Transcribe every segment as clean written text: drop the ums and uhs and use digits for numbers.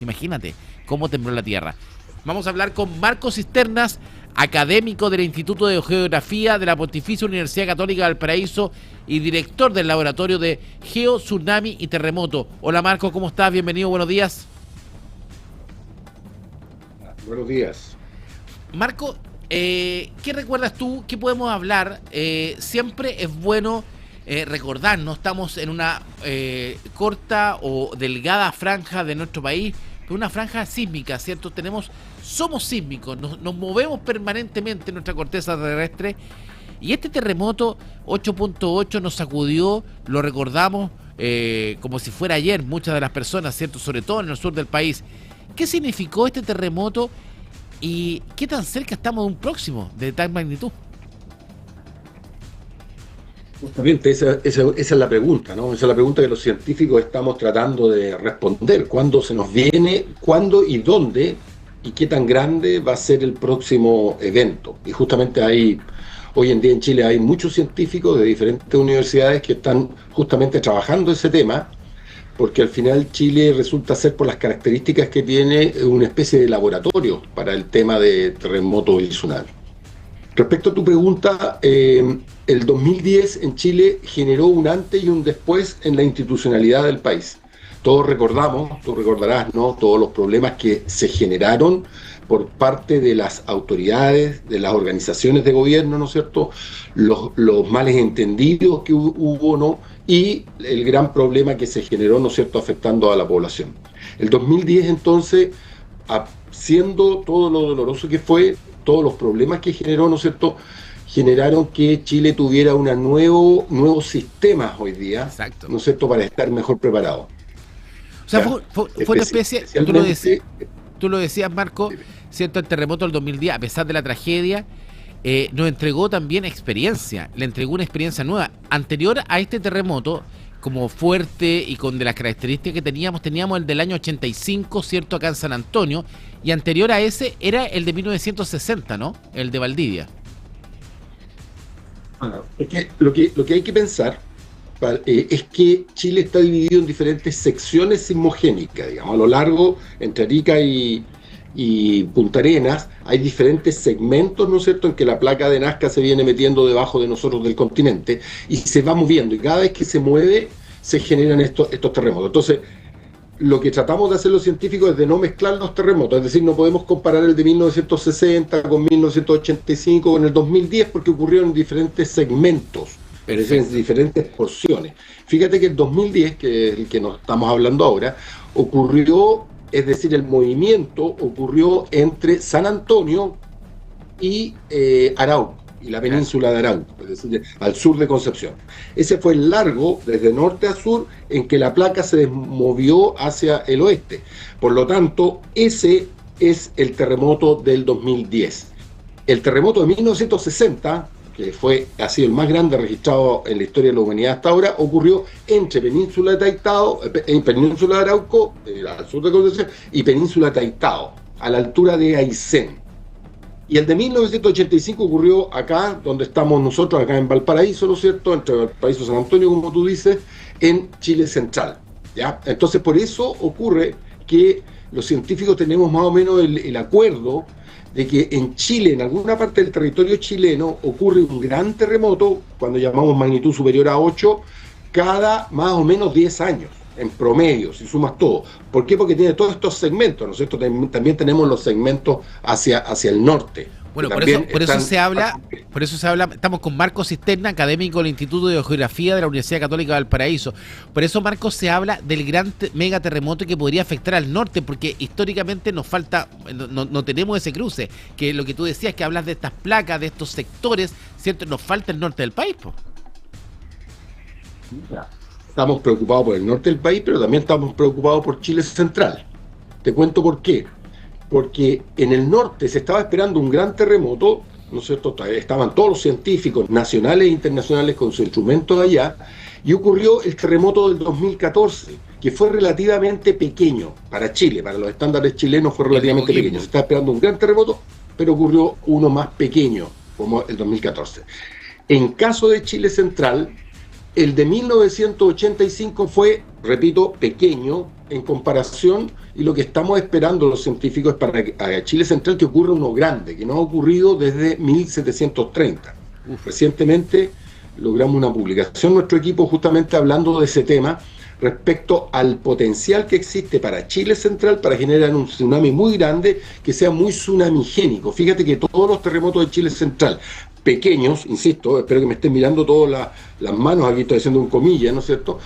Imagínate cómo tembló la tierra. Vamos a hablar con Marco Cisternas, académico del Instituto de Geografía de la Pontificia Universidad Católica de Valparaíso y director del Laboratorio de Geo, Tsunami y Terremoto. Hola Marco, ¿cómo estás? Bienvenido, buenos días. Buenos días. Marco, ¿qué recuerdas tú? ¿Qué podemos hablar? Siempre es bueno recordar, ¿no? Estamos en una corta o delgada franja de nuestro país, pero una franja sísmica, ¿cierto? Somos sísmicos, nos movemos permanentemente en nuestra corteza terrestre, y este terremoto 8.8 nos sacudió, lo recordamos como si fuera ayer, muchas de las personas, ¿cierto? Sobre todo en el sur del país. ¿Qué significó este terremoto y qué tan cerca estamos de un próximo de tal magnitud? Justamente esa es la pregunta, ¿no? Esa es la pregunta que los científicos estamos tratando de responder. ¿Cuándo se nos viene? ¿Cuándo y dónde? ¿Y qué tan grande va a ser el próximo evento? Y justamente hoy en día en Chile hay muchos científicos de diferentes universidades que están justamente trabajando ese tema, porque al final Chile resulta ser, por las características que tiene, una especie de laboratorio para el tema de terremotos y tsunami. Respecto a tu pregunta, el 2010 en Chile generó un antes y un después en la institucionalidad del país. Todos recordamos, tú recordarás, ¿no?, todos los problemas que se generaron por parte de las autoridades, de las organizaciones de gobierno, ¿no es cierto?, los males entendidos que hubo, ¿no?, y el gran problema que se generó, ¿no es cierto?, afectando a la población. El 2010 entonces, siendo todo lo doloroso que fue, todos los problemas que generó, ¿no es cierto?, generaron que Chile tuviera nuevos sistemas hoy día, Exacto, ¿no es cierto?, para estar mejor preparado. O sea, fue una especie, tú lo decías, Marco, ¿cierto? El terremoto del 2010, a pesar de la tragedia, nos entregó también experiencia, le entregó una experiencia nueva. Anterior a este terremoto, como fuerte y con de las características que teníamos el del año 85, ¿cierto?, acá en San Antonio, y anterior a ese era el de 1960, ¿no?, el de Valdivia. Es que lo que hay que pensar es que Chile está dividido en diferentes secciones sismogénicas, digamos, a lo largo, entre Arica y Punta Arenas, hay diferentes segmentos, ¿no es cierto?, en que la placa de Nazca se viene metiendo debajo de nosotros del continente y se va moviendo, y cada vez que se mueve se generan estos terremotos. Entonces, lo que tratamos de hacer los científicos es de no mezclar los terremotos, es decir, no podemos comparar el de 1960 con 1985 con el 2010 porque ocurrieron en diferentes segmentos, es decir, en diferentes porciones. Fíjate que el 2010, que es el que nos estamos hablando ahora, ocurrió, es decir, el movimiento ocurrió entre San Antonio y Arauco, y la península de Arauco, es decir, al sur de Concepción. Ese fue el largo, desde norte a sur, en que la placa se movió hacia el oeste. Por lo tanto, ese es el terremoto del 2010. El terremoto de 1960, que ha sido el más grande registrado en la historia de la humanidad hasta ahora, ocurrió entre Península de Península de Arauco, al sur de Concepción, y Península de Taitao, a la altura de Aysén. Y el de 1985 ocurrió acá, donde estamos nosotros, acá en Valparaíso, ¿no es cierto?, entre Valparaíso y San Antonio, como tú dices, en Chile Central, ¿ya? Entonces, por eso ocurre que los científicos tenemos más o menos el acuerdo de que en Chile, en alguna parte del territorio chileno, ocurre un gran terremoto, cuando llamamos magnitud superior a 8, cada más o menos 10 años, en promedio, si sumas todo. ¿Por qué? Porque tiene todos estos segmentos, ¿no es cierto? También tenemos los segmentos hacia el norte. Bueno, por eso se habla, estamos con Marco Cisterna, académico del Instituto de Geografía de la Universidad Católica de Valparaíso. Por eso, Marco, se habla del gran mega terremoto que podría afectar al norte, porque históricamente nos falta, no tenemos ese cruce, que lo que tú decías, que hablas de estas placas, de estos sectores, ¿cierto? Nos falta el norte del país, po. Estamos preocupados por el norte del país, pero también estamos preocupados por Chile Central. Te cuento por qué. Porque en el norte se estaba esperando un gran terremoto, ¿no es cierto? Estaban todos los científicos nacionales e internacionales con sus instrumentos allá, y ocurrió el terremoto del 2014, que fue relativamente pequeño para Chile, para los estándares chilenos fue relativamente pequeño. Se estaba esperando un gran terremoto, pero ocurrió uno más pequeño, como el 2014. En caso de Chile Central, el de 1985 fue, repito, pequeño, en comparación, y lo que estamos esperando los científicos es para a Chile Central que ocurra uno grande, que no ha ocurrido desde 1730. Recientemente logramos una publicación, nuestro equipo, justamente hablando de ese tema, respecto al potencial que existe para Chile Central para generar un tsunami muy grande que sea muy tsunamigénico. Fíjate que todos los terremotos de Chile Central, pequeños, insisto, espero que me estén mirando todas las manos, aquí estoy haciendo un comilla, ¿no es cierto?,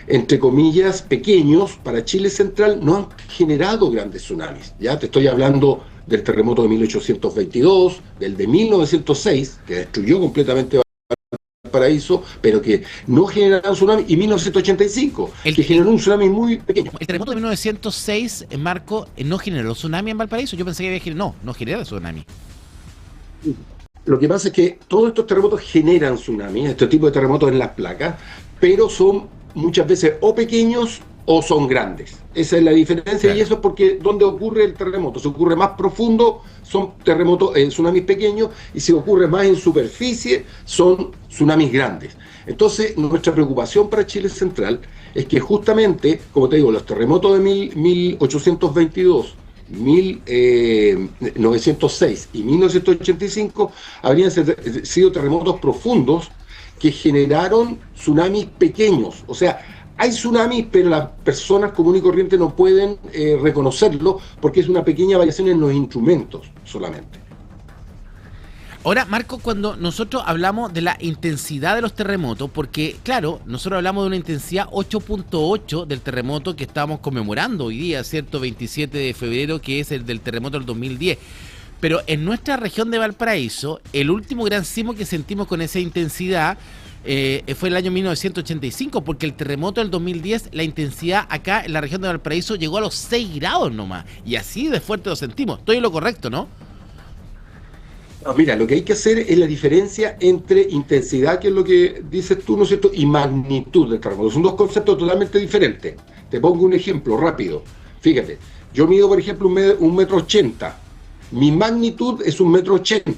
entre comillas, pequeños, para Chile Central no han generado grandes tsunamis. Ya te estoy hablando del terremoto de 1822, del de 1906, que destruyó completamente Valparaíso, pero que no generaron tsunami, y 1985, que generó un tsunami muy pequeño. El terremoto de 1906, Marco, no generó tsunami en Valparaíso. Yo pensé que había generado. No genera tsunami. Lo que pasa es que todos estos terremotos generan tsunamis, este tipo de terremotos en las placas, pero son muchas veces o pequeños o son grandes. Esa es la diferencia, claro. Y eso es porque donde ocurre el terremoto, si ocurre más profundo, son terremotos, tsunamis pequeños, y si ocurre más en superficie, son tsunamis grandes. Entonces, nuestra preocupación para Chile Central es que justamente, como te digo, los terremotos de 1822, 1906 y 1985 habrían sido terremotos profundos que generaron tsunamis pequeños. O sea, hay tsunamis, pero las personas comunes y corrientes no pueden reconocerlo porque es una pequeña variación en los instrumentos solamente. Ahora, Marco, cuando nosotros hablamos de la intensidad de los terremotos, porque, claro, nosotros hablamos de una intensidad 8.8 del terremoto que estamos conmemorando hoy día, ¿cierto? 27 de febrero, que es el del terremoto del 2010. Pero en nuestra región de Valparaíso, el último gran sismo que sentimos con esa intensidad fue el año 1985, porque el terremoto del 2010, la intensidad acá en la región de Valparaíso llegó a los 6 grados nomás, y así de fuerte lo sentimos. Estoy en lo correcto, ¿no? No, mira, lo que hay que hacer es la diferencia entre intensidad, que es lo que dices tú, ¿no es cierto?, y magnitud del terremoto. Son dos conceptos totalmente diferentes. Te pongo un ejemplo rápido. Fíjate, yo mido, por ejemplo, 1,80 m. Mi magnitud es 1,80 m.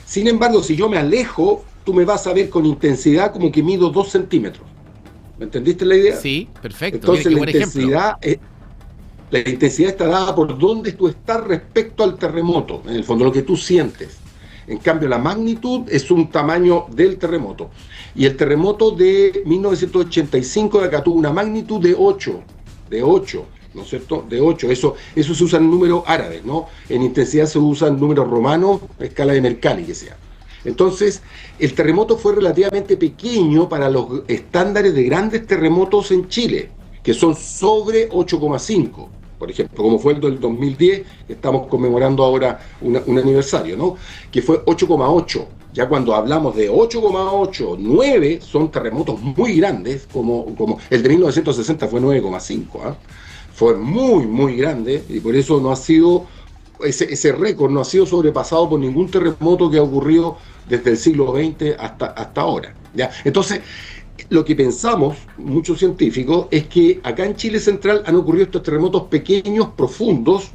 Sin embargo, si yo me alejo, tú me vas a ver con intensidad como que mido 2 centímetros. ¿Me entendiste la idea? Sí, perfecto. Entonces la intensidad está dada por dónde tú estás respecto al terremoto, en el fondo lo que tú sientes. En cambio, la magnitud es un tamaño del terremoto. Y el terremoto de 1985 de acá tuvo una magnitud de 8, ¿no es cierto? De 8, eso se usa en números árabes, ¿no? En intensidad se usan números romanos, escala de Mercalli, que sea. Entonces, el terremoto fue relativamente pequeño para los estándares de grandes terremotos en Chile, que son sobre 8,5, por ejemplo, como fue el del 2010, que estamos conmemorando ahora un aniversario, ¿no? Que fue 8,8. Ya cuando hablamos de 8,8, 9, son terremotos muy grandes, como el de 1960 fue 9,5, ¿eh? Fue muy, muy grande, y por eso no ha sido, ese récord no ha sido sobrepasado por ningún terremoto que ha ocurrido desde el siglo XX hasta ahora, ¿ya? Entonces, lo que pensamos, muchos científicos, es que acá en Chile Central han ocurrido estos terremotos pequeños, profundos,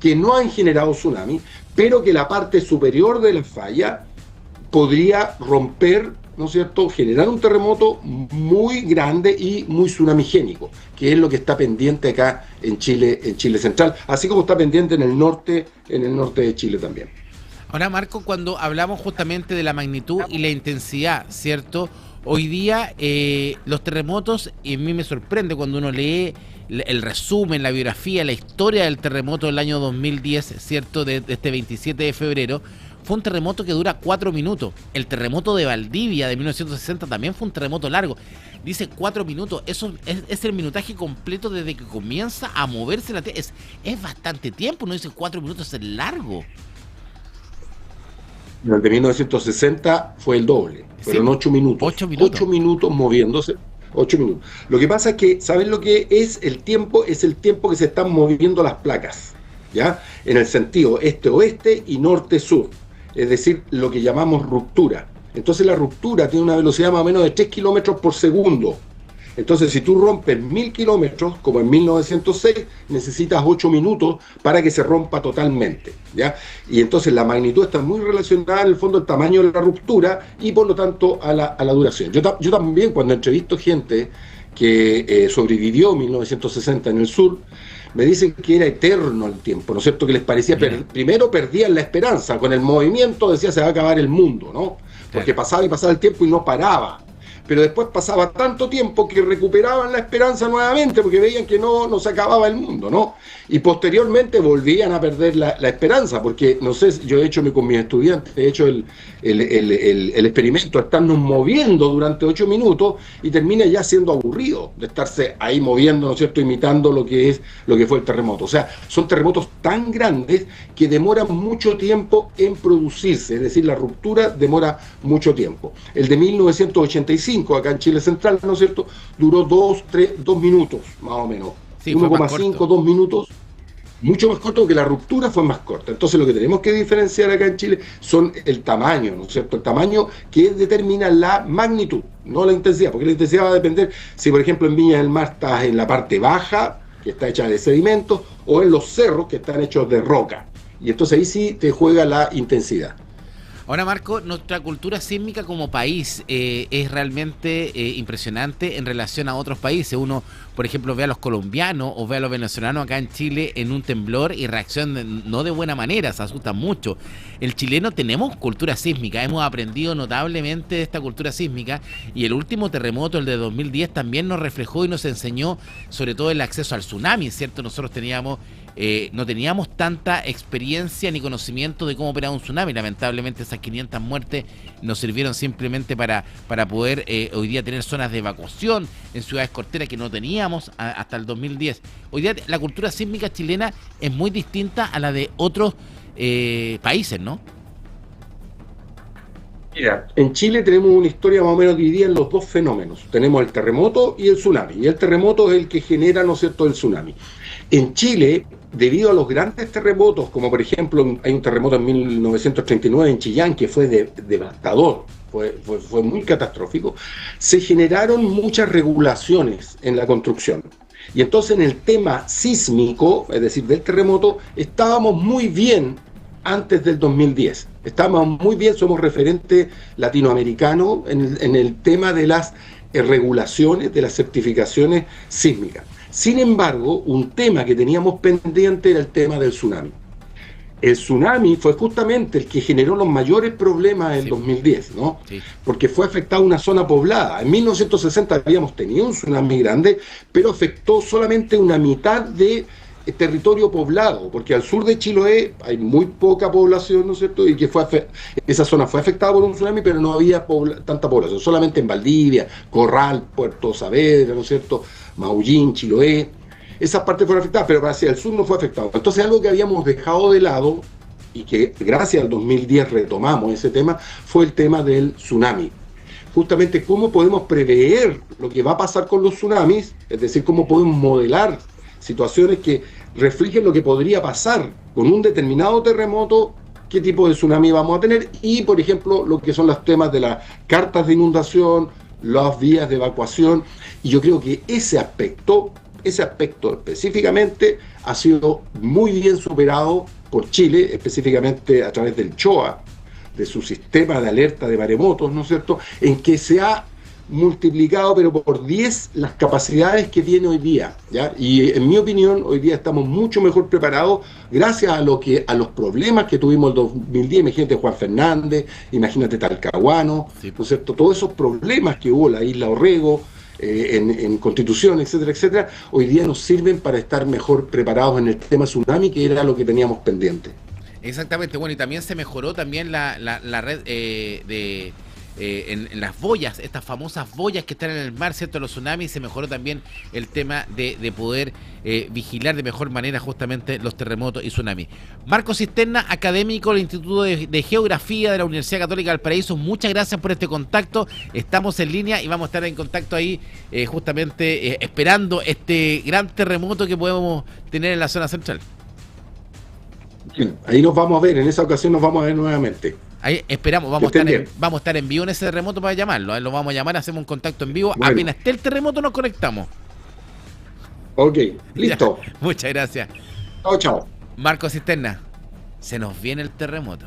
que no han generado tsunami, pero que la parte superior de la falla podría romper, ¿no es cierto?, generar un terremoto muy grande y muy tsunamigénico, que es lo que está pendiente acá en Chile Central, así como está pendiente en el norte de Chile también. Ahora, Marco, cuando hablamos justamente de la magnitud y la intensidad, ¿cierto? Hoy día los terremotos, y a mí me sorprende cuando uno lee el resumen, la biografía, la historia del terremoto del año 2010, ¿cierto?, de este 27 de febrero, fue un terremoto que dura 4 minutos. El terremoto de Valdivia de 1960 también fue un terremoto largo. Dice 4 minutos, eso es el minutaje completo desde que comienza a moverse la Tierra. Es bastante tiempo, no dice 4 minutos, es largo. El de 1960 fue el doble, fueron 8 minutos. 8 minutos. 8 minutos moviéndose. 8 minutos. Lo que pasa es que, ¿sabes lo que es el tiempo? Es el tiempo que se están moviendo las placas, ¿ya? En el sentido este-oeste y norte-sur. Es decir, lo que llamamos ruptura. Entonces la ruptura tiene una velocidad más o menos de 3 kilómetros por segundo. Entonces, si tú rompes 1000 kilómetros, como en 1906, necesitas 8 minutos para que se rompa totalmente, ¿ya? Y entonces la magnitud está muy relacionada, en el fondo, al tamaño de la ruptura y, por lo tanto, a la duración. Yo también, cuando entrevisto gente que sobrevivió en 1960 en el sur, me dicen que era eterno el tiempo, ¿no es cierto? Que les parecía, primero perdían la esperanza, con el movimiento decía se va a acabar el mundo, ¿no? Porque pasaba y pasaba el tiempo y no paraba. Pero después pasaba tanto tiempo que recuperaban la esperanza nuevamente porque veían que no se acababa el mundo, ¿no? Y posteriormente volvían a perder la esperanza, porque, no sé, yo he hecho con mis estudiantes, he hecho el experimento de estarnos moviendo durante 8 minutos y termina ya siendo aburrido de estarse ahí moviendo, ¿no es cierto?, imitando lo que fue el terremoto. O sea, son terremotos tan grandes que demoran mucho tiempo en producirse, es decir, la ruptura demora mucho tiempo. El de 1985, acá en Chile Central, ¿no es cierto?, duró 2 minutos, más o menos. Sí, 1,5, 2 minutos, mucho más corto, porque la ruptura fue más corta. Entonces lo que tenemos que diferenciar acá en Chile son el tamaño, ¿no es cierto? El tamaño que determina la magnitud, no la intensidad, porque la intensidad va a depender si, por ejemplo, en Viña del Mar estás en la parte baja, que está hecha de sedimentos, o en los cerros, que están hechos de roca. Y entonces ahí sí te juega la intensidad. Ahora, Marco, nuestra cultura sísmica como país es realmente impresionante en relación a otros países. Uno, por ejemplo, ve a los colombianos o ve a los venezolanos acá en Chile en un temblor y reaccionan no de buena manera, se asustan mucho. El chileno tenemos cultura sísmica, hemos aprendido notablemente de esta cultura sísmica, y el último terremoto, el de 2010, también nos reflejó y nos enseñó sobre todo el acceso al tsunami, ¿cierto? Nosotros no teníamos tanta experiencia ni conocimiento de cómo operaba un tsunami. Lamentablemente esas 500 muertes nos sirvieron simplemente para poder hoy día tener zonas de evacuación en ciudades costeras que no teníamos hasta el 2010. Hoy día la cultura sísmica chilena es muy distinta a la de otros países, ¿no? Mira, en Chile tenemos una historia más o menos dividida en los dos fenómenos. Tenemos el terremoto y el tsunami. Y el terremoto es el que genera, ¿no es cierto?, el tsunami. En Chile, debido a los grandes terremotos, como por ejemplo hay un terremoto en 1939 en Chillán que fue devastador, fue muy catastrófico, se generaron muchas regulaciones en la construcción. Y entonces en el tema sísmico, es decir, del terremoto, estábamos muy bien antes del 2010. Estábamos muy bien, somos referente latinoamericano en el tema de las regulaciones, de las certificaciones sísmicas. Sin embargo, un tema que teníamos pendiente era el tema del tsunami. El tsunami fue justamente el que generó los mayores problemas en 2010, ¿no? Sí. Porque fue afectada una zona poblada. En 1960 habíamos tenido un tsunami grande, pero afectó solamente una mitad de territorio poblado, porque al sur de Chiloé hay muy poca población, ¿no es cierto? Y que esa zona fue afectada por un tsunami, pero no había tanta población, solamente en Valdivia, Corral, Puerto Saavedra, ¿no es cierto?, Maullín, Chiloé, esas partes fueron afectadas, pero hacia el sur no fue afectado. Entonces algo que habíamos dejado de lado y que gracias al 2010 retomamos ese tema, fue el tema del tsunami. Justamente cómo podemos prever lo que va a pasar con los tsunamis, es decir, cómo podemos modelar situaciones que reflejen lo que podría pasar con un determinado terremoto, qué tipo de tsunami vamos a tener, y por ejemplo lo que son los temas de las cartas de inundación, las vías de evacuación. Y yo creo que ese aspecto específicamente ha sido muy bien superado por Chile, específicamente a través del CHOA, de su sistema de alerta de maremotos, ¿no es cierto?, en que se ha multiplicado pero por 10 las capacidades que tiene hoy día, ¿ya? Y en mi opinión hoy día estamos mucho mejor preparados gracias a los problemas que tuvimos el 2010. Imagínate Juan Fernández, imagínate Talcahuano, sí, ¿no es cierto?, todos esos problemas que hubo en la isla Orrego, en Constitución, etcétera, etcétera, hoy día nos sirven para estar mejor preparados en el tema tsunami, que era lo que teníamos pendiente. Exactamente. Bueno, y también se mejoró también la red en las boyas, estas famosas boyas que están en el mar, ¿cierto?, los tsunamis. Se mejoró también el tema de poder vigilar de mejor manera justamente los terremotos y tsunamis. Marco Cisterna, académico del Instituto de Geografía de la Universidad Católica de Valparaíso, muchas gracias por este contacto. Estamos en línea y vamos a estar en contacto ahí justamente esperando este gran terremoto que podemos tener en la zona central. Ahí nos vamos a ver, en esa ocasión nos vamos a ver nuevamente. Ahí esperamos, vamos a estar en vivo en ese terremoto para llamarlo. Lo vamos a llamar, hacemos un contacto en vivo. Bueno. Apenas esté el terremoto nos conectamos. Ok, listo. Ya, muchas gracias. Chao, chao. Marco Cisterna, se nos viene el terremoto.